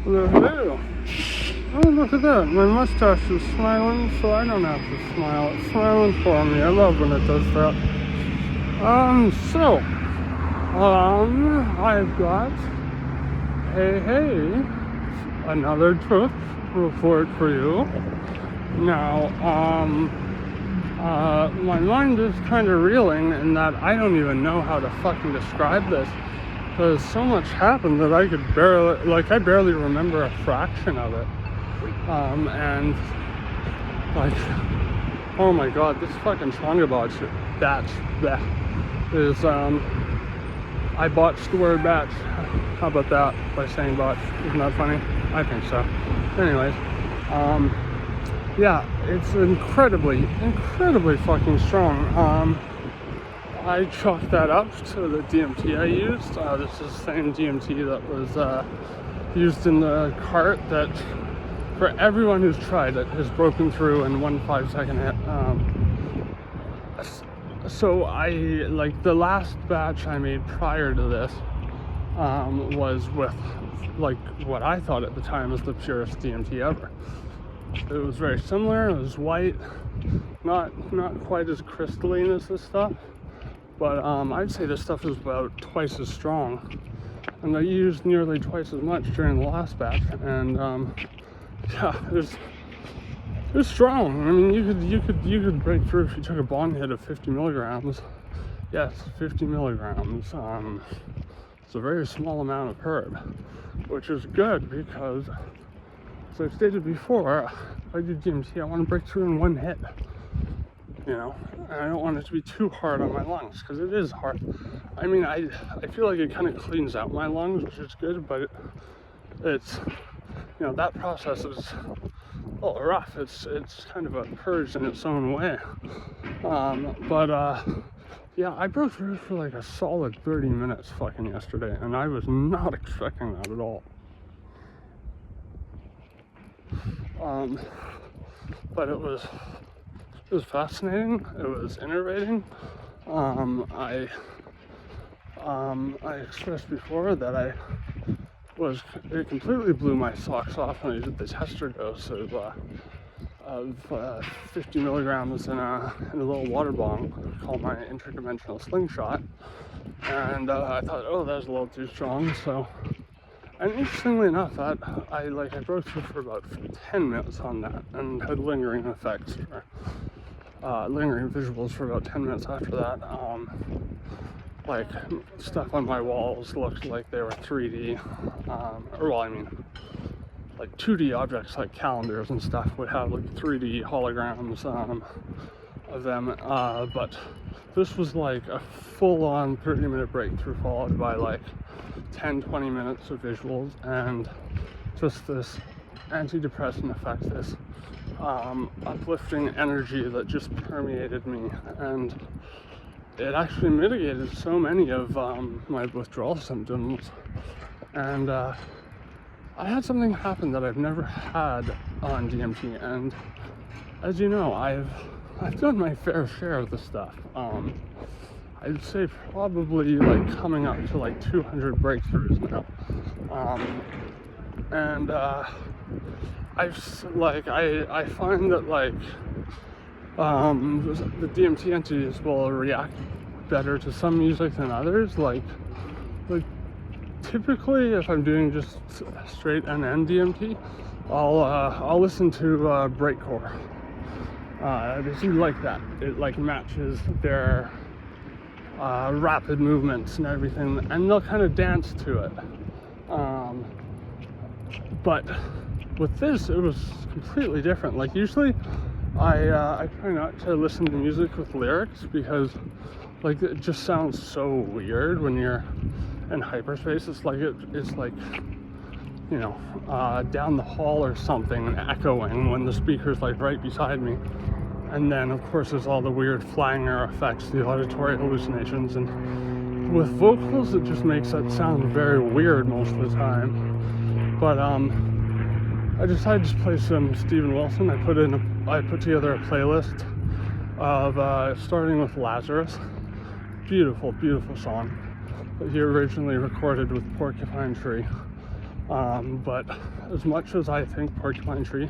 Hello. Oh, look at that. My mustache is smiling, so I don't have to smile. It's smiling for me. I love when it does that. I've got, hey, another truth report for you. Now, my mind is kind of reeling in that I don't even know how to fucking describe this. Because so much happened that I barely remember a fraction of it. And, like, oh my god, this fucking changa batch is, I botched the word batch. How about that, by saying botch? Isn't that funny? I think so. Anyways, yeah, it's incredibly fucking strong. I chalked that up to the DMT I used. This is the same DMT that was used in the cart that, for everyone who's tried it, has broken through in 1 5-second hit. So the last batch I made prior to this was with, like, what I thought at the time was the purest DMT ever. It was very similar. It was white, not quite as crystalline as this stuff. But I'd say this stuff is about twice as strong, and I used nearly twice as much during the last batch. And yeah, it was strong. I mean, you could break through if you took a bong hit of 50 milligrams. Yes, 50 milligrams. It's a very small amount of herb, which is good because, as I've stated before, if I do DMT, I want to break through in one hit. You know, and I don't want it to be too hard on my lungs, because it is hard. I mean, I feel like it kind of cleans out my lungs, which is good, but it's, you know, that process is a little rough. It's kind of a purge in its own way. Yeah, I broke through for like a solid 30 minutes fucking yesterday, and I was not expecting that at all. But it was fascinating. It was innovating. I expressed before that it completely blew my socks off when I did the tester dose of 50 milligrams in a little water bong called my interdimensional slingshot. And I thought, oh, that was a little too strong. So, and interestingly enough, that I broke through for about 10 minutes on that, and had lingering effects for lingering visuals for about 10 minutes after that. Like, stuff on my walls looked like they were 3D, like 2D objects like calendars and stuff would have like 3D holograms of them, but this was like a full-on 30-minute breakthrough followed by like 10-20 minutes of visuals and just this antidepressant effect, this uplifting energy that just permeated me, and it actually mitigated so many of my withdrawal symptoms. And I had something happen that I've never had on DMT, and as you know, I've done my fair share of the stuff. I'd say probably like coming up to like 200 breakthroughs now, and I find that the DMT entities will react better to some music than others. Like typically, if I'm doing just straight NN DMT, I'll listen to breakcore. They seem like that. It like matches their rapid movements and everything, and they'll kind of dance to it. But with this, it was completely different. Like, usually I try not to listen to music with lyrics because like it just sounds so weird when you're in hyperspace. It's like you know, down the hall or something, echoing when the speaker's like right beside me. And then of course there's all the weird flanger effects, the auditory hallucinations, and with vocals it just makes that sound very weird most of the time. But I decided to play some Steven Wilson. I put together a playlist of starting with Lazarus. Beautiful, beautiful song that he originally recorded with Porcupine Tree. But as much as I think Porcupine Tree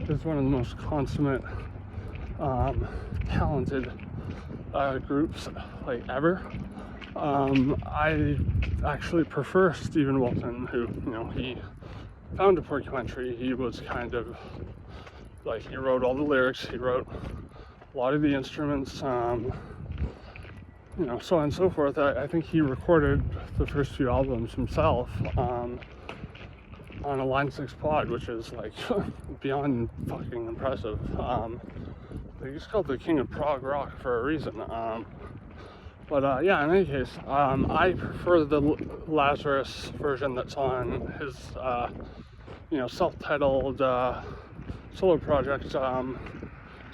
is one of the most consummate, talented groups like ever, I actually prefer Stephen Wilson, who, he founded Porcupine Tree. He was kind of like, he wrote all the lyrics, he wrote a lot of the instruments, so on and so forth. I think he recorded the first few albums himself on a Line 6 pod, which is like beyond fucking impressive. He's called the king of prog rock for a reason. But in any case, I prefer the Lazarus version that's on his, self-titled solo project,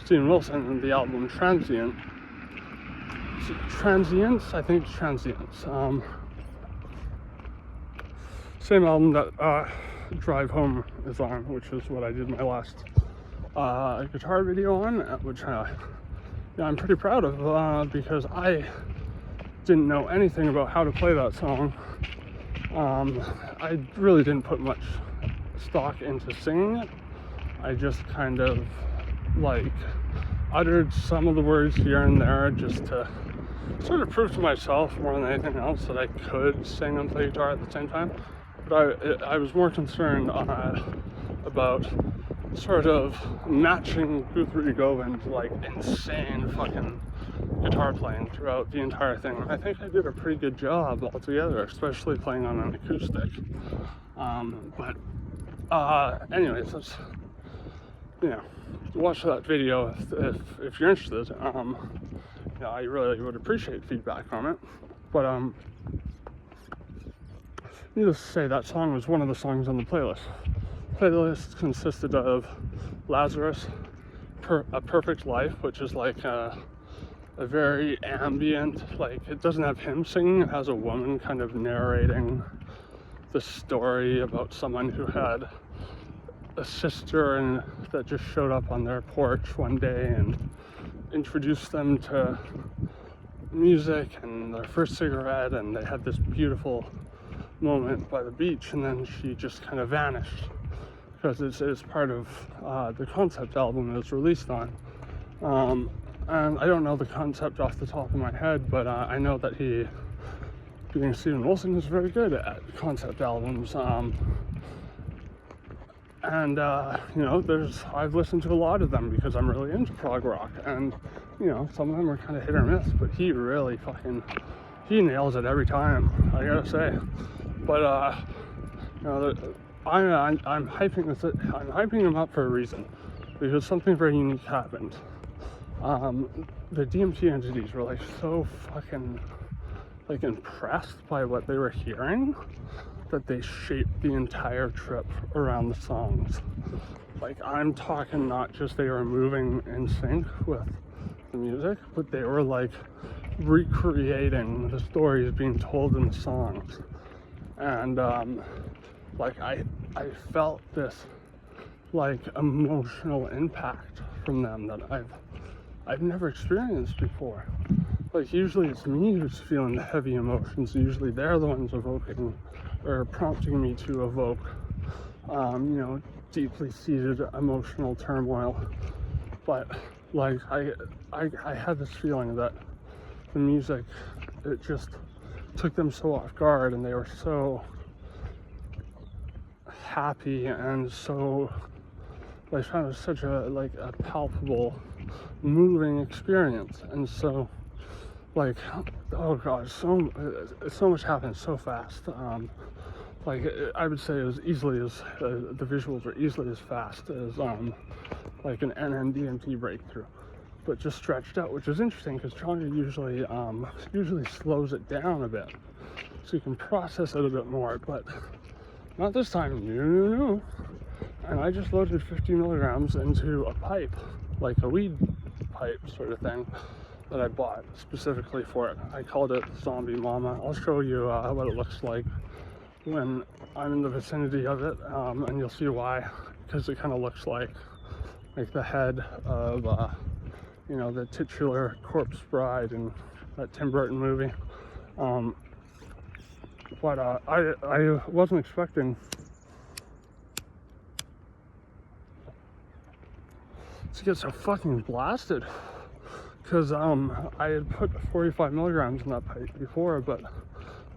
Steven Wilson, and the album Transient. Transients? I think it's Transients. Same album that Drive Home is on, which is what I did my last guitar video on, which I'm pretty proud of, because I didn't know anything about how to play that song. I really didn't put much stock into singing it. I just kind of like uttered some of the words here and there just to sort of prove to myself more than anything else that I could sing and play guitar at the same time. But I was more concerned about sort of matching Guthrie Govind's like insane fucking guitar playing throughout the entire thing. I think I did a pretty good job altogether, especially playing on an acoustic. Anyways, let's watch that video if you're interested. I really would appreciate feedback on it. But needless to say, that song was one of the songs on the playlist. The playlist consisted of Lazarus, A Perfect Life, which is like a very ambient, like, it doesn't have him singing, it has a woman kind of narrating the story about someone who had a sister and that just showed up on their porch one day and introduced them to music and their first cigarette, and they had this beautiful moment by the beach, and then she just kind of vanished, because it's part of the concept album it was released on. And I don't know the concept off the top of my head, but I know that he, being Steven Wilson, is very good at concept albums. I've listened to a lot of them because I'm really into prog rock, and some of them are kind of hit or miss, but he really he nails it every time, I gotta say. But I'm hyping him up for a reason, because something very unique happened. The DMT entities were like so fucking like impressed by what they were hearing that they shaped the entire trip around the songs. Like, I'm talking not just they were moving in sync with the music, but they were like recreating the stories being told in the songs. And I felt this like emotional impact from them that I've never experienced before. Like, usually it's me who's feeling the heavy emotions. Usually they're the ones evoking or prompting me to evoke, deeply seated emotional turmoil. But like, I had this feeling that the music, it just took them so off guard, and they were so happy, and so I found it such a palpable, moving experience. And so, like, oh god, so much happened so fast. I would say it was easily as the visuals were easily as fast as like an NMDMT breakthrough, but just stretched out, which is interesting because changa usually slows it down a bit, so you can process it a bit more. But not this time. No. And I just loaded 50 milligrams into a pipe, like a weed pipe sort of thing, that I bought specifically for it. I called it Zombie Mama. I'll show you what it looks like when I'm in the vicinity of it, and you'll see why, because it kind of looks like the head of the titular corpse bride in that Tim Burton movie. But I wasn't expecting to get so fucking blasted. Because I had put 45 milligrams in that pipe before, but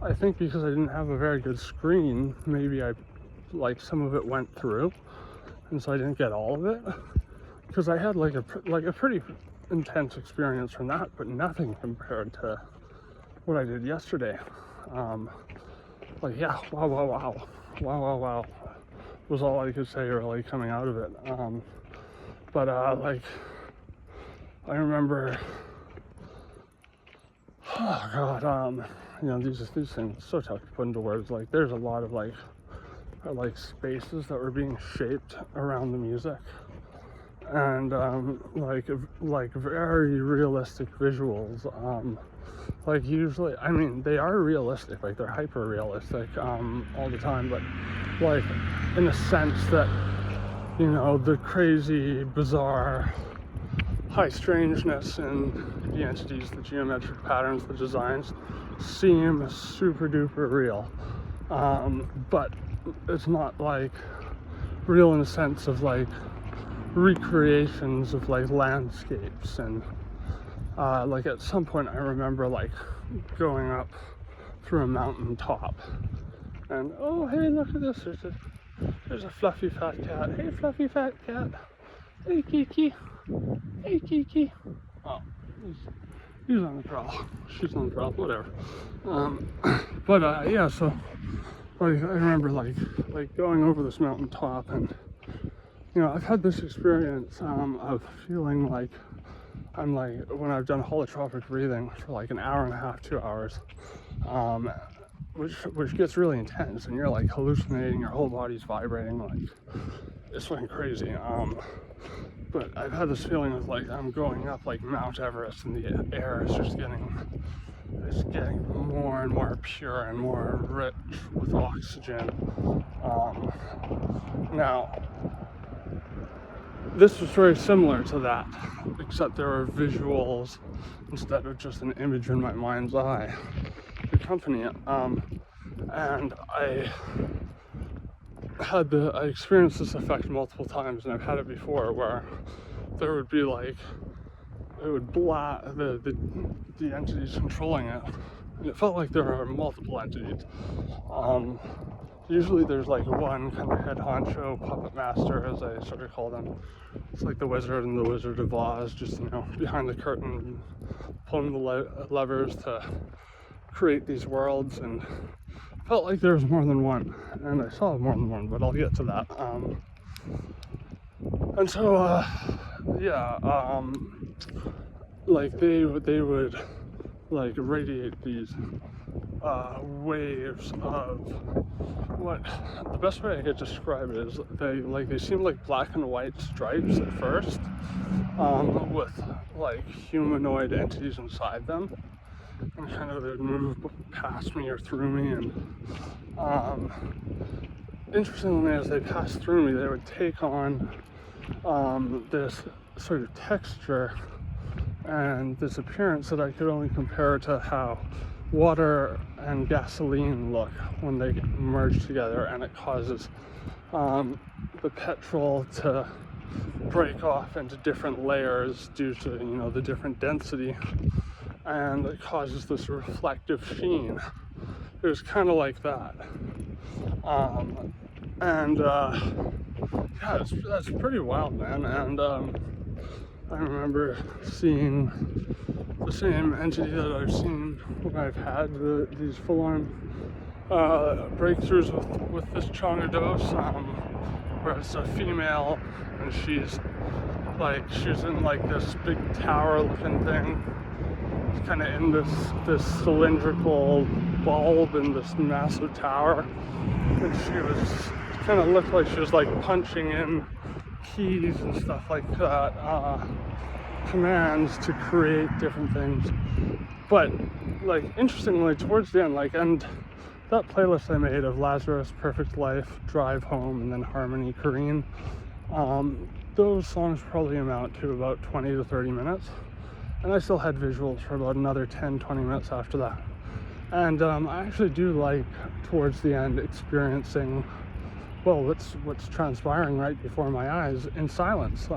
I think because I didn't have a very good screen, maybe some of it went through, and so I didn't get all of it. Because I had like a pretty intense experience from that, but nothing compared to what I did yesterday. Yeah, wow, was all I could say really coming out of it. I remember, oh god, these things so tough to put into words. Like, there's a lot of spaces that were being shaped around the music, and very realistic visuals. Usually, I mean, they are realistic, they're hyper realistic all the time, but in a sense that, the crazy, bizarre, high strangeness in the entities, the geometric patterns, the designs seem super duper real, but it's not real in the sense of recreations of landscapes. And at some point I remember going up through a mountain top, and oh hey, look at this, there's a fluffy fat cat. Hey fluffy fat cat, hey Kiki, hey Kiki. Oh, he's on the prowl, she's on the prowl, whatever. Yeah, so I remember going over this mountain top, and I've had this experience of feeling I'm when I've done holotropic breathing for an hour and a half, 2 hours, which gets really intense, and you're hallucinating, your whole body's vibrating, it's fucking crazy. But I've had this feeling of I'm going up Mount Everest, and the air is just getting more and more pure and more rich with oxygen. Now, this was very similar to that, except there were visuals instead of just an image in my mind's eye to accompany it. And I experienced this effect multiple times, and I've had it before, where there would be it would the entities controlling it, and it felt like there were multiple entities. Usually there's one kind of head honcho, puppet master, as I sort of call them. It's the Wizard and the Wizard of Oz, just behind the curtain, pulling the levers to create these worlds, and felt like there was more than one, and I saw more than one, but I'll get to that. And so they would radiate these waves of what the best way I could describe it is they seem like black and white stripes at first, with humanoid entities inside them, and kind of they'd move past me or through me, and interestingly, as they passed through me, they would take on this sort of texture and this appearance that I could only compare to how water and gasoline look when they merge together, and it causes the petrol to break off into different layers due to the different density, and it causes this reflective sheen. It was kind of like that, yeah, that's pretty wild, man. And I remember seeing the same entity that I've seen when I've had these full-on breakthroughs with this changa dose, where it's a female, and she's in this big tower-looking thing, kind of in this cylindrical bulb in this massive tower, and she was kind of looked like she was punching in keys and stuff like that, commands to create different things. But interestingly, towards the end, and that playlist I made of Lazarus, Perfect Life, Drive Home, and then Harmony Korine, those songs probably amount to about 20 to 30 minutes, and I still had visuals for about another 10-20 minutes after that. And I actually do towards the end, experiencing well, what's transpiring right before my eyes in silence.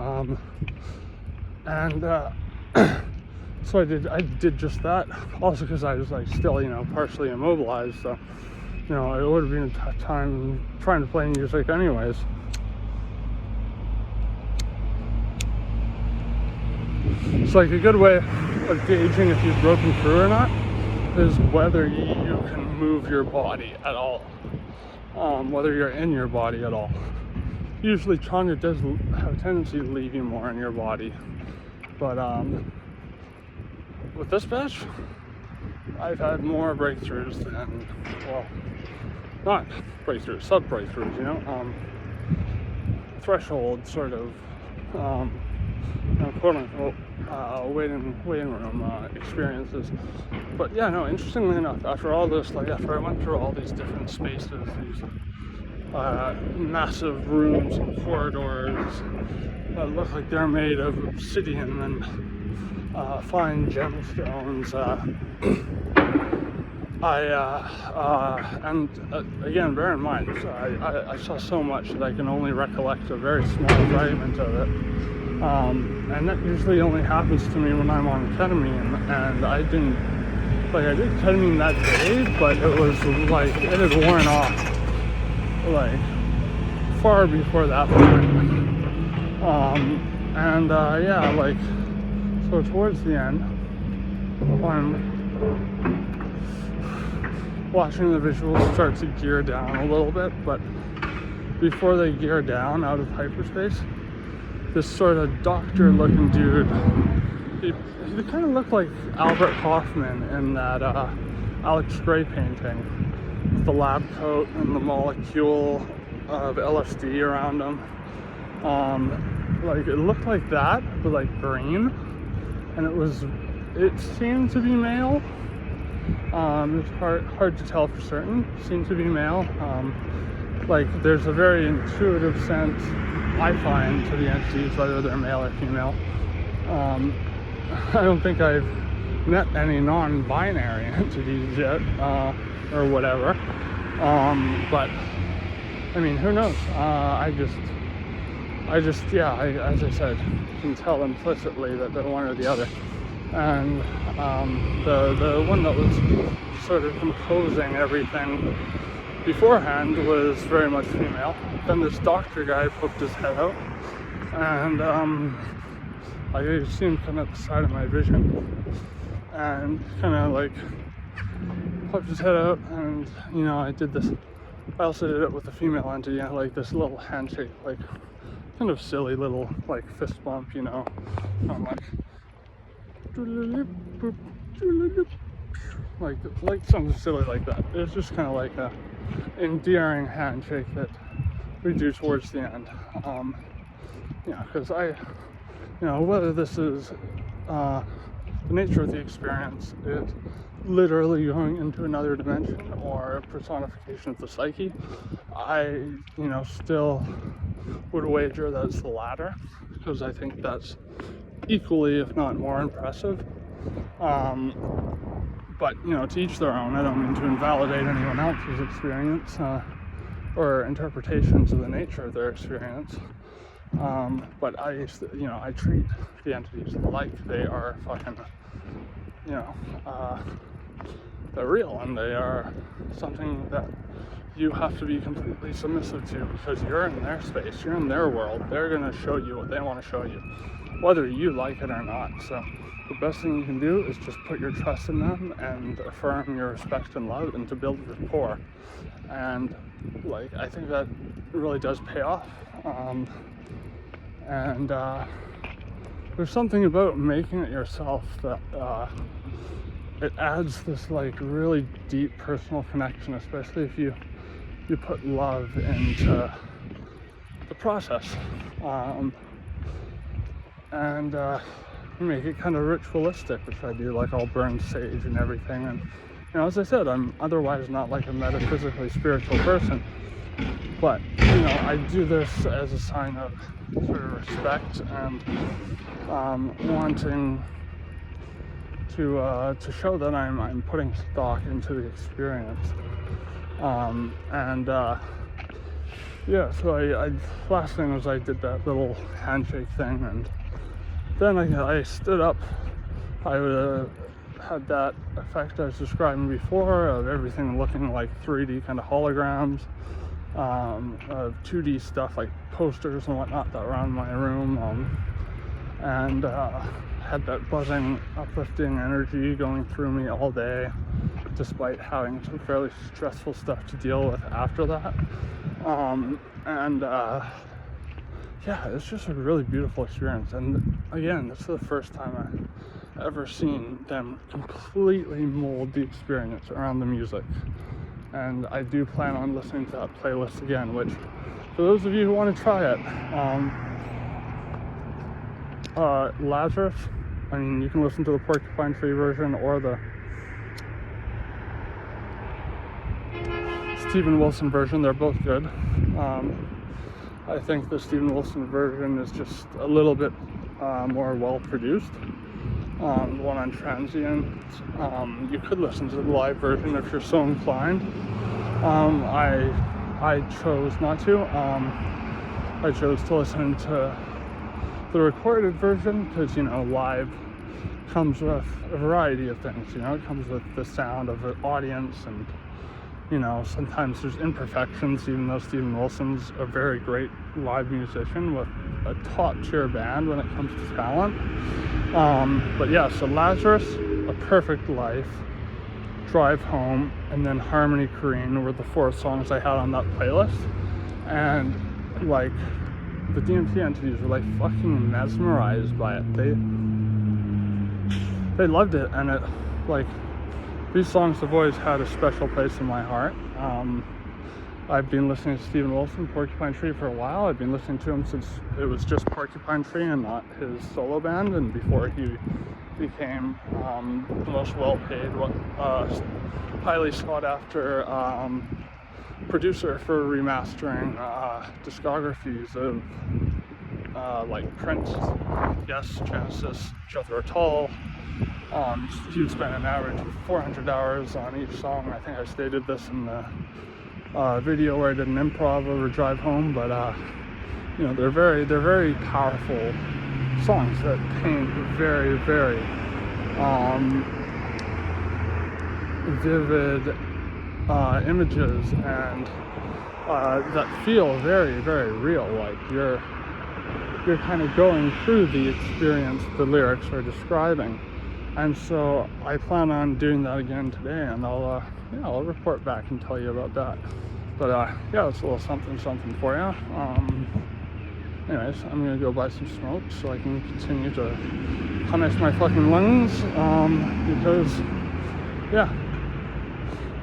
And so I did just that. Also because I was like still, partially immobilized. So, it would have been a tough time trying to play music anyways. It's like a good way of gauging if you've broken through or not is whether you can move your body at all, whether you're in your body at all. Usually changa does have a tendency to leave you more in your body, but with this batch, I've had more breakthroughs than, well, not breakthroughs, sub-breakthroughs, threshold sort of, quote unquote, waiting room experiences. But yeah, no, interestingly enough, after all this, after I went through all these different spaces, these massive rooms and corridors that look like they're made of obsidian and fine gemstones, again, bear in mind, I saw so much that I can only recollect a very small fragment of it. And that usually only happens to me when I'm on ketamine, and I did ketamine that day, but it was like, it had worn off, far before that point. So towards the end, I'm watching the visuals start to gear down a little bit, but before they gear down out of hyperspace, this sort of doctor-looking dude, he kind of looked like Albert Hoffman in that Alex Gray painting, with the lab coat and the molecule of LSD around him. It looked like that, but green, and it seemed to be male. It's hard to tell for certain. It seemed to be male. There's a very intuitive sense I find to the entities, whether they're male or female. I don't think I've met any non-binary entities yet, or whatever. But I mean, who knows? As I said, can tell implicitly that they're one or the other. And the one that was sort of composing everything beforehand was very much female. Then this doctor guy poked his head out, and I could see him come at the side of my vision, and kind of poked his head out, and I also did it with the female entity, this little handshake, kind of silly little fist bump, I'm like something silly like that. It was just kind of like a endearing handshake that we do towards the end. Because whether this is the nature of the experience is literally going into another dimension or a personification of the psyche, I still would wager that it's the latter, because I think that's equally, if not more, impressive. But to each their own. I don't mean to invalidate anyone else's experience or interpretations of the nature of their experience. But I treat the entities like they are fucking, they're real, and they are something that you have to be completely submissive to, because you're in their space, you're in their world. They're gonna show you what they want to show you, whether you like it or not. So the best thing you can do is just put your trust in them and affirm your respect and love, and to build rapport. And I think that really does pay off. There's something about making it yourself that it adds this really deep personal connection, especially if you put love into the process, and make it kind of ritualistic, which I do. I'll burn sage and everything, and as I said, I'm otherwise not a metaphysically spiritual person, but I do this as a sign of sort of respect and wanting to show that I'm putting stock into the experience, yeah, so I last thing was I did that little handshake thing, and then I stood up. I had that effect I was describing before of everything looking like 3D kind of holograms, of 2D stuff like posters and whatnot that were around my room, and had that buzzing, uplifting energy going through me all day, despite having some fairly stressful stuff to deal with after that. Yeah, it's just a really beautiful experience. And again, this is the first time I've ever seen them completely mold the experience around the music. And I do plan on listening to that playlist again, which, for those of you who want to try it, Lazarus, I mean, you can listen to the Porcupine Tree version or the Steven Wilson version. They're both good. I think the Steven Wilson version is just a little bit more well produced. The one on Transient, you could listen to the live version if you're so inclined. I chose not to. I chose to listen to the recorded version because, you know, live comes with a variety of things. You know, it comes with the sound of an audience, and, you know, sometimes there's imperfections, even though Steven Wilson's a very great live musician with a top-tier band when it comes to talent. But yeah, so Lazarus, A Perfect Life, Drive Home, and then Harmony Korine were the 4 songs I had on that playlist. And, like, the DMT entities were, like, fucking mesmerized by it. They loved it, and it, like, these songs have always had a special place in my heart. I've been listening to Steven Wilson, Porcupine Tree, for a while. I've been listening to him since it was just Porcupine Tree and not his solo band, and before he became the most well-paid, highly sought-after producer for remastering discographies of like Prince, Yes, Genesis, Jethro Tull. He would spend an average of 400 hours on each song. I think I stated this in the video where I did an improv over Drive Home, but you know, they're very powerful songs that paint very, very vivid images, and that feel very, very real. Like you're kind of going through the experience the lyrics are describing. And so I plan on doing that again today, and I'll report back and tell you about that. But yeah, it's a little something for you. Anyways, I'm gonna go buy some smoke so I can continue to punish my fucking lungs, because yeah,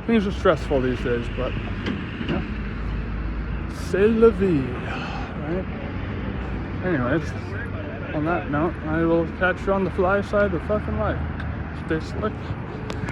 things are stressful these days. But yeah, c'est la vie, right? Anyways, on that note, I will catch you on the fly side of fucking life. Stay slick.